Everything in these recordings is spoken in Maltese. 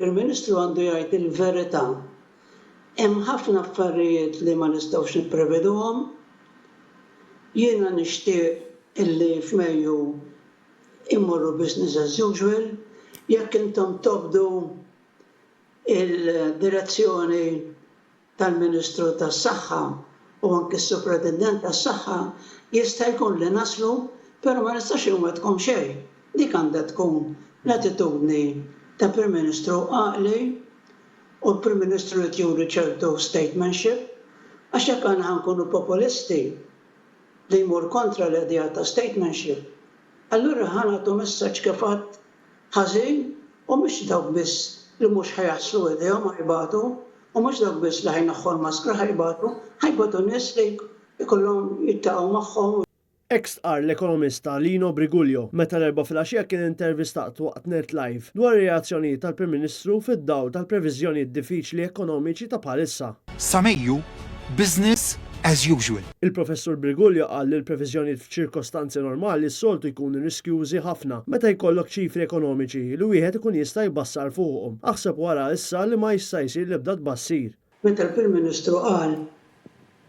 il-Prim Ministru għandu jgħid il-verità. Hemm ħafna affarijiet li ma nistgħux nippreveduhom. Jiena nixtieq illi f'Mejju immorru business as usual, jekk intom tobdu il-direzzjoni tal-Ministru tas-Saħħa u anke s-Superintendent tas-Saħħa jista' jkun li naslu, però ma nistax inwettkom xejn. Dik għandha tkun l-attitudni ta' Prim Ministru għaqli u l-Prim Ministru qed juri ċertu statesmanship, għax jekk aħna nkunu populisti li jmur kontra l-idea ta' statesmanship, allura ħanatu messaġġ kif għadd ħażin u mhux dawk biss li mhux ħajaħslu idejhom ħajbatu u mhux dawk biss li ħajnaħħu l-maskra ħajbatu nies li jkollhom jittaqgħu magħhom. Ex qal l-ekonomista Lino Briguglio meta l-erba' filgħaxija kien intervistat waqt Net Live dwar ir-reazzjonijiet tal-Prim Ministru fid-dawl tal-previżjonijiet diffiċli ekonomiċi ta' bħalissa. Sa Mejju, business as usual. Il-Professur Briguglio qal li l-previżjonijiet f'ċirkostanzi normali s-soltu jkunu riskjużi ħafna meta jkollok ċifri ekonomiċi li wieħed ikun jista' jbassar fuqhom. Aħseb wara issa li ma jista' jsir l-ebda tbassir. Meta l-Prim Ministru qal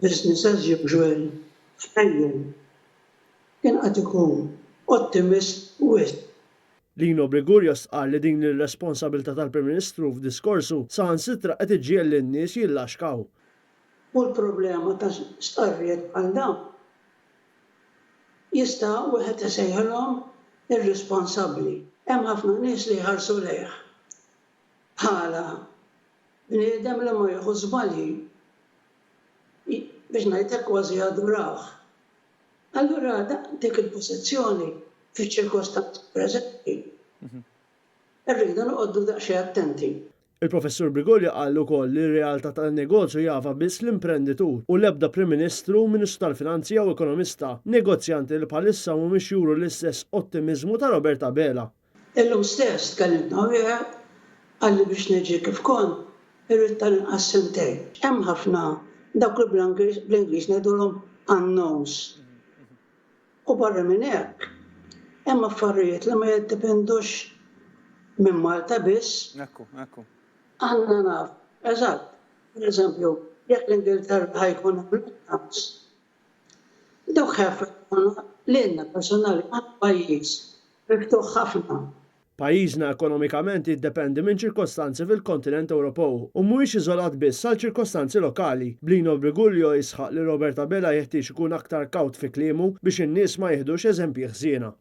business as usual f'Mejju kien qed ikun ottimist wisq. Lino Briguglio qal li din ir-responsabilità tal-Prim Ministru f'diskorsu saħansitra qed iġġiel lin-nies jillaxkaw. U l-problema ta' stqarrijiet bħal dawn jista' wieħed isejħilhom irresponsabbli. Hemm ħafna nies li jħarsu lejh bħala bniedem li ma jieħu żbalji biex ngħidlek kważi adurawh. Allura dik il-pożizzjoni fiċ-ċirkostanzi preżenti irridu noqogħdu daqsxejn attenti. Il-Professur Briguglio qal ukoll li r-realtà tan-negozju jafa biss l-imprenditur u l-ebda Prim Ministru, Ministru tal-Finanzi jew Ekonomista, negozjanti li bħalissa mhumiex juru l-istess ottimiżmu ta' Roberta Bela. Illum stess tkellimna wieħed qalli biex niġi kif kont irrid tal-inqas sentejn. Hemm ħafna dawk li bl-Ingliż ngħidulhom unknowns. U barra minn hekk, hemm affarijiet li ma jiddependux minn Malta biss. Ekku. Għandna naf, eżatt, pereżempju, jekk l-Ingilterra ħajkun hemm lockdowns, dawk ħaffettuna lilna personali għand pajjiż miftuħ ħafna. Pajjiżna ekonomikament jiddependi minn ċirkostanzi fil-kontinent Ewropew u mhuwiex iżolat biss għal ċirkostanzi lokali. Lino Briguglio jisħaq li Roberta Bela jeħtieġ ikun aktar kawt fi kliemu biex in-nies ma jieħdux eżempji ħsiena.